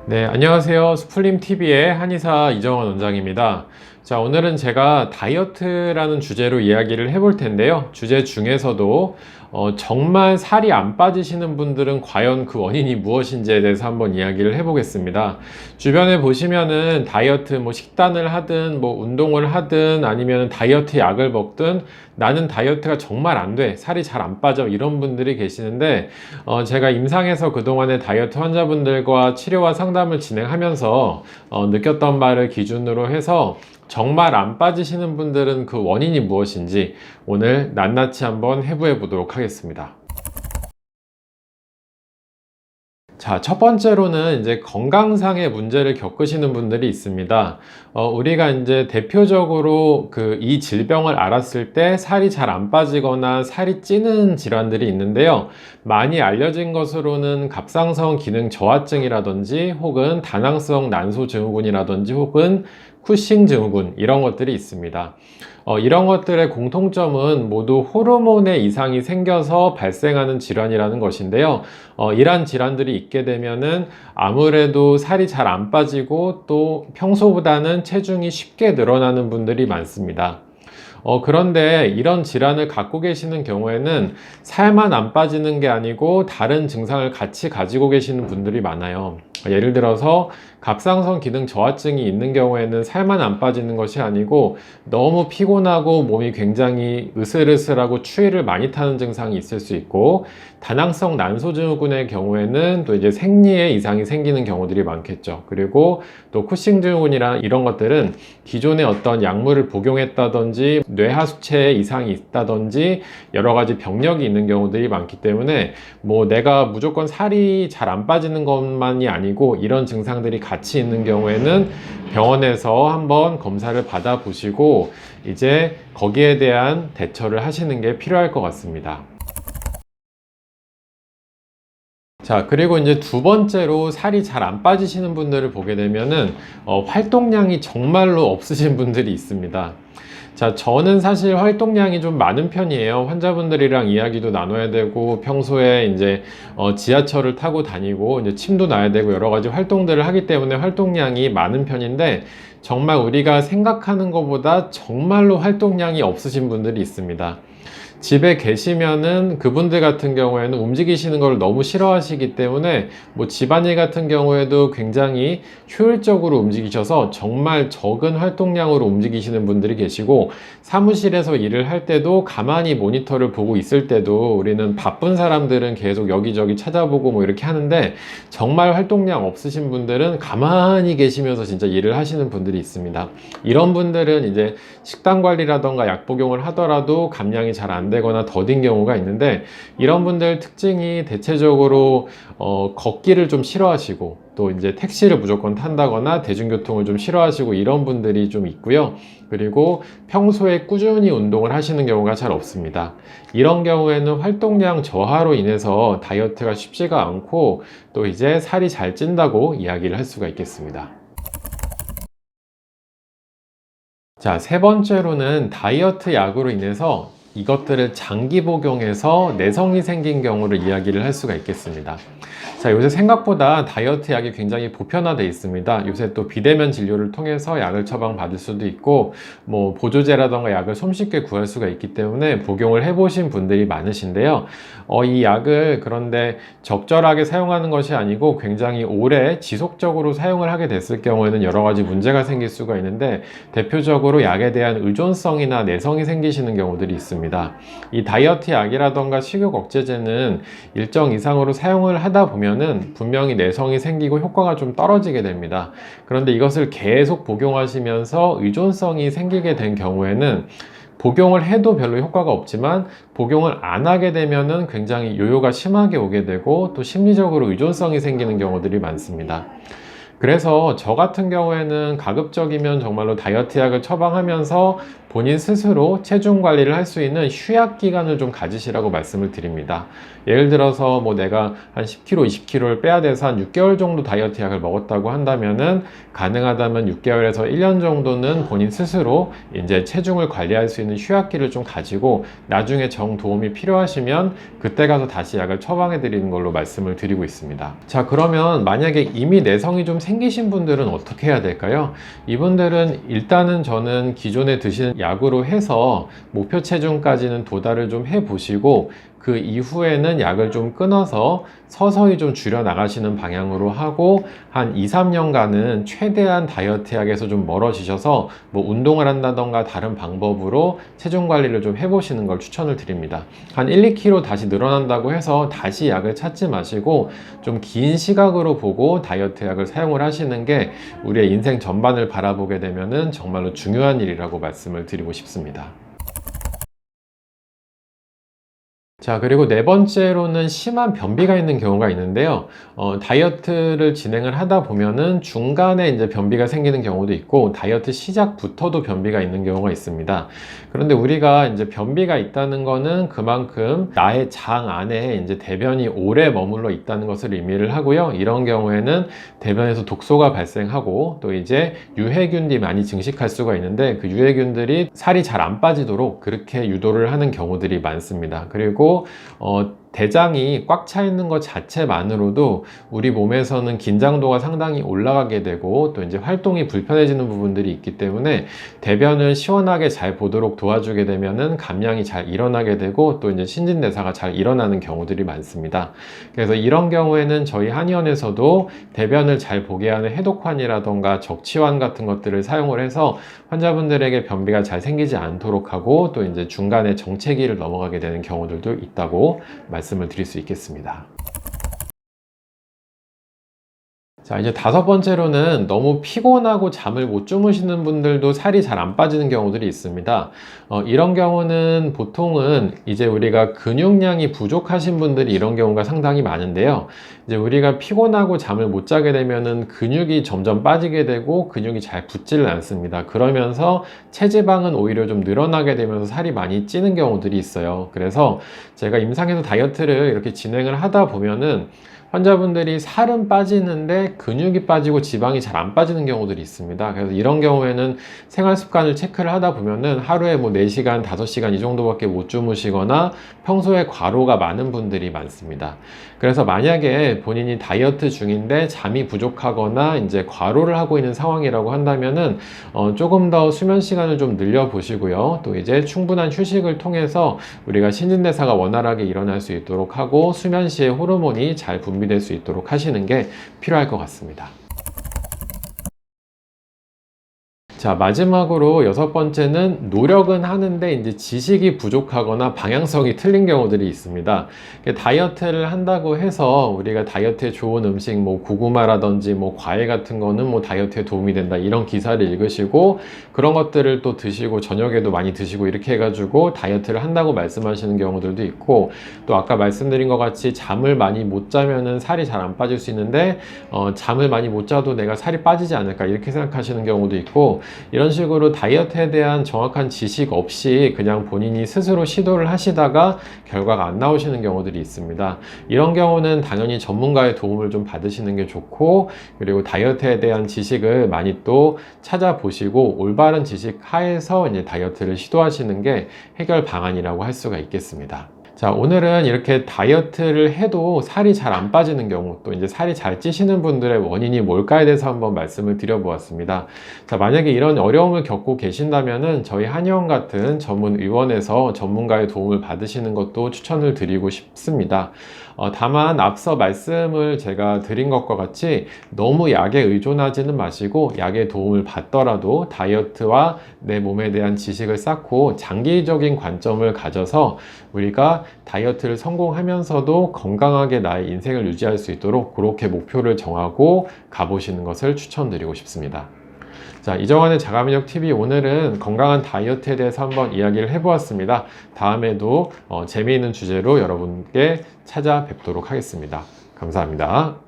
네, 안녕하세요. 수플림TV의 한의사 이정원 원장입니다. 자, 오늘은 제가 다이어트라는 주제로 이야기를 해볼 텐데요. 주제 중에서도 정말 살이 안 빠지시는 분들은 과연 그 원인이 무엇인지에 대해서 한번 이야기를 해보겠습니다. 주변에 보시면은 다이어트 식단을 하든 운동을 하든 아니면 다이어트 약을 먹든 나는 다이어트가 정말 안 돼, 살이 잘 안 빠져, 이런 분들이 계시는데 제가 임상에서 그동안의 다이어트 환자분들과 치료와 상담을 진행하면서 느꼈던 바를 기준으로 해서 정말 안 빠지시는 분들은 그 원인이 무엇인지 오늘 낱낱이 한번 해부해 보도록 하겠습니다. 자, 첫 번째로는 이제 건강상의 문제를 겪으시는 분들이 있습니다. 우리가 이제 대표적으로 이 질병을 알았을 때 살이 잘 안 빠지거나 살이 찌는 질환들이 있는데요. 많이 알려진 것으로는 갑상선 기능 저하증이라든지 혹은 다낭성 난소 증후군이라든지 혹은 쿠싱 증후군, 이런 것들이 있습니다. 이런 것들의 공통점은 모두 호르몬의 이상이 생겨서 발생하는 질환이라는 것인데요. 이러한 질환들이 있게 되면은 아무래도 살이 잘 안 빠지고 또 평소보다는 체중이 쉽게 늘어나는 분들이 많습니다. 그런데 이런 질환을 갖고 계시는 경우에는 살만 안 빠지는 게 아니고 다른 증상을 같이 가지고 계시는 분들이 많아요. 예를 들어서 갑상선 기능 저하증이 있는 경우에는 살만 안 빠지는 것이 아니고 너무 피곤하고 몸이 굉장히 으슬으슬하고 추위를 많이 타는 증상이 있을 수 있고, 다낭성 난소 증후군의 경우에는 또 이제 생리에 이상이 생기는 경우들이 많겠죠. 그리고 또 쿠싱 증후군이나 이런 것들은 기존에 어떤 약물을 복용했다든지 뇌하수체에 이상이 있다든지 여러 가지 병력이 있는 경우들이 많기 때문에 내가 무조건 살이 잘 안 빠지는 것만이 아니고 이런 증상들이 같이 있는 경우에는 병원에서 한번 검사를 받아 보시고 이제 거기에 대한 대처를 하시는 게 필요할 것 같습니다. 자, 그리고 이제 두 번째로 살이 잘 안 빠지시는 분들을 보게 되면은 활동량이 정말로 없으신 분들이 있습니다. 자, 저는 사실 활동량이 좀 많은 편이에요. 환자분들이랑 이야기도 나눠야 되고 평소에 이제 지하철을 타고 다니고 이제 침도 놔야 되고 여러 가지 활동들을 하기 때문에 활동량이 많은 편인데, 정말 우리가 생각하는 것보다 정말로 활동량이 없으신 분들이 있습니다. 집에 계시면은 그분들 같은 경우에는 움직이시는 걸 너무 싫어하시기 때문에 집안일 같은 경우에도 굉장히 효율적으로 움직이셔서 정말 적은 활동량으로 움직이시는 분들이 계시고, 사무실에서 일을 할 때도 가만히 모니터를 보고 있을 때도 우리는 바쁜 사람들은 계속 여기저기 찾아보고 이렇게 하는데, 정말 활동량 없으신 분들은 가만히 계시면서 진짜 일을 하시는 분들이 있습니다. 이런 분들은 이제 식단 관리라던가 약 복용을 하더라도 감량이 잘 안 되거나 더딘 경우가 있는데, 이런 분들 특징이 대체적으로 걷기를 좀 싫어하시고 또 이제 택시를 무조건 탄다거나 대중교통을 좀 싫어하시고 이런 분들이 좀 있고요. 그리고 평소에 꾸준히 운동을 하시는 경우가 잘 없습니다. 이런 경우에는 활동량 저하로 인해서 다이어트가 쉽지가 않고 또 이제 살이 잘 찐다고 이야기를 할 수가 있겠습니다. 자, 세 번째로는 다이어트 약으로 인해서 이것들을 장기 복용해서 내성이 생긴 경우를 이야기를 할 수가 있겠습니다. 자, 요새 생각보다 다이어트 약이 굉장히 보편화되어 있습니다. 요새 또 비대면 진료를 통해서 약을 처방받을 수도 있고 보조제라던가 약을 손쉽게 구할 수가 있기 때문에 복용을 해보신 분들이 많으신데요. 이 약을 그런데 적절하게 사용하는 것이 아니고 굉장히 오래 지속적으로 사용을 하게 됐을 경우에는 여러 가지 문제가 생길 수가 있는데, 대표적으로 약에 대한 의존성이나 내성이 생기시는 경우들이 있습니다. 이 다이어트 약이라던가 식욕 억제제는 일정 이상으로 사용을 하다 보면은 분명히 내성이 생기고 효과가 좀 떨어지게 됩니다. 그런데 이것을 계속 복용하시면서 의존성이 생기게 된 경우에는 복용을 해도 별로 효과가 없지만 복용을 안 하게 되면은 굉장히 요요가 심하게 오게 되고 또 심리적으로 의존성이 생기는 경우들이 많습니다. 그래서 저 같은 경우에는 가급적이면 정말로 다이어트 약을 처방하면서 본인 스스로 체중 관리를 할 수 있는 휴약 기간을 좀 가지시라고 말씀을 드립니다. 예를 들어서 뭐 내가 한 10kg, 20kg를 빼야 돼서 한 6개월 정도 다이어트 약을 먹었다고 한다면은 가능하다면 6개월에서 1년 정도는 본인 스스로 이제 체중을 관리할 수 있는 휴약기를 좀 가지고 나중에 정 도움이 필요하시면 그때 가서 다시 약을 처방해 드리는 걸로 말씀을 드리고 있습니다. 자, 그러면 만약에 이미 내성이 좀 생기신 분들은 어떻게 해야 될까요? 이분들은 일단은 저는 기존에 드시는 약으로 해서 목표 체중까지는 도달을 좀 해 보시고 그 이후에는 약을 좀 끊어서 서서히 좀 줄여 나가시는 방향으로 하고 한 2, 3년간은 최대한 다이어트 약에서 좀 멀어지셔서 뭐 운동을 한다던가 다른 방법으로 체중 관리를 좀 해보시는 걸 추천을 드립니다. 한 1, 2kg 다시 늘어난다고 해서 다시 약을 찾지 마시고 좀 긴 시각으로 보고 다이어트 약을 사용을 하시는 게 우리의 인생 전반을 바라보게 되면은 정말로 중요한 일이라고 말씀을 드리고 싶습니다. 자, 그리고 네 번째로는 심한 변비가 있는 경우가 있는데요. 다이어트를 진행을 하다 보면은 중간에 이제 변비가 생기는 경우도 있고, 다이어트 시작부터도 변비가 있는 경우가 있습니다. 그런데 우리가 이제 변비가 있다는 거는 그만큼 나의 장 안에 이제 대변이 오래 머물러 있다는 것을 의미를 하고요. 이런 경우에는 대변에서 독소가 발생하고 또 이제 유해균들이 많이 증식할 수가 있는데 그 유해균들이 살이 잘 안 빠지도록 그렇게 유도를 하는 경우들이 많습니다. 그리고 대장이 꽉 차 있는 것 자체만으로도 우리 몸에서는 긴장도가 상당히 올라가게 되고 또 이제 활동이 불편해지는 부분들이 있기 때문에 대변을 시원하게 잘 보도록 도와주게 되면은 감량이 잘 일어나게 되고 또 이제 신진대사가 잘 일어나는 경우들이 많습니다. 그래서 이런 경우에는 저희 한의원에서도 대변을 잘 보게 하는 해독환이라던가 적치환 같은 것들을 사용을 해서 환자분들에게 변비가 잘 생기지 않도록 하고 또 이제 중간에 정체기를 넘어가게 되는 경우들도 있다고 말씀을 드릴 수 있겠습니다. 자, 이제 다섯 번째로는 너무 피곤하고 잠을 못 주무시는 분들도 살이 잘 안 빠지는 경우들이 있습니다. 이런 경우는 보통은 이제 우리가 근육량이 부족하신 분들이 이런 경우가 상당히 많은데요. 이제 우리가 피곤하고 잠을 못 자게 되면은 근육이 점점 빠지게 되고 근육이 잘 붙지를 않습니다. 그러면서 체지방은 오히려 좀 늘어나게 되면서 살이 많이 찌는 경우들이 있어요. 그래서 제가 임상에서 다이어트를 이렇게 진행을 하다 보면은 환자분들이 살은 빠지는데 근육이 빠지고 지방이 잘 안 빠지는 경우들이 있습니다. 그래서 이런 경우에는 생활 습관을 체크를 하다 보면은 하루에 뭐 4시간, 5시간 이 정도밖에 못 주무시거나 평소에 과로가 많은 분들이 많습니다. 그래서 만약에 본인이 다이어트 중인데 잠이 부족하거나 이제 과로를 하고 있는 상황이라고 한다면은 조금 더 수면 시간을 좀 늘려 보시고요. 또 이제 충분한 휴식을 통해서 우리가 신진대사가 원활하게 일어날 수 있도록 하고 수면 시에 호르몬이 잘 분비될 수 있도록 하시는 게 필요할 것 같습니다. 자, 마지막으로 여섯 번째는 노력은 하는데 이제 지식이 부족하거나 방향성이 틀린 경우들이 있습니다. 다이어트를 한다고 해서 우리가 다이어트에 좋은 음식, 뭐 고구마라든지 뭐 과일 같은 거는 뭐 다이어트에 도움이 된다 이런 기사를 읽으시고 그런 것들을 또 드시고 저녁에도 많이 드시고 이렇게 해가지고 다이어트를 한다고 말씀하시는 경우들도 있고 또 아까 말씀드린 것 같이 잠을 많이 못 자면은 살이 잘 안 빠질 수 있는데 잠을 많이 못 자도 내가 살이 빠지지 않을까 이렇게 생각하시는 경우도 있고 이런 식으로 다이어트에 대한 정확한 지식 없이 그냥 본인이 스스로 시도를 하시다가 결과가 안 나오시는 경우들이 있습니다. 이런 경우는 당연히 전문가의 도움을 좀 받으시는 게 좋고 그리고 다이어트에 대한 지식을 많이 또 찾아보시고 올바른 지식 하에서 이제 다이어트를 시도하시는 게 해결 방안이라고 할 수가 있겠습니다. 자, 오늘은 이렇게 다이어트를 해도 살이 잘 안 빠지는 경우 또 이제 살이 잘 찌시는 분들의 원인이 뭘까에 대해서 한번 말씀을 드려보았습니다. 자, 만약에 이런 어려움을 겪고 계신다면은 저희 한의원 같은 전문 의원에서 전문가의 도움을 받으시는 것도 추천을 드리고 싶습니다. 다만 앞서 말씀을 제가 드린 것과 같이 너무 약에 의존하지는 마시고 약의 도움을 받더라도 다이어트와 내 몸에 대한 지식을 쌓고 장기적인 관점을 가져서 우리가 다이어트를 성공하면서도 건강하게 나의 인생을 유지할 수 있도록 그렇게 목표를 정하고 가보시는 것을 추천드리고 싶습니다. 자, 이정환의 자가면역TV 오늘은 건강한 다이어트에 대해서 한번 이야기를 해보았습니다. 다음에도 재미있는 주제로 여러분께 찾아뵙도록 하겠습니다. 감사합니다.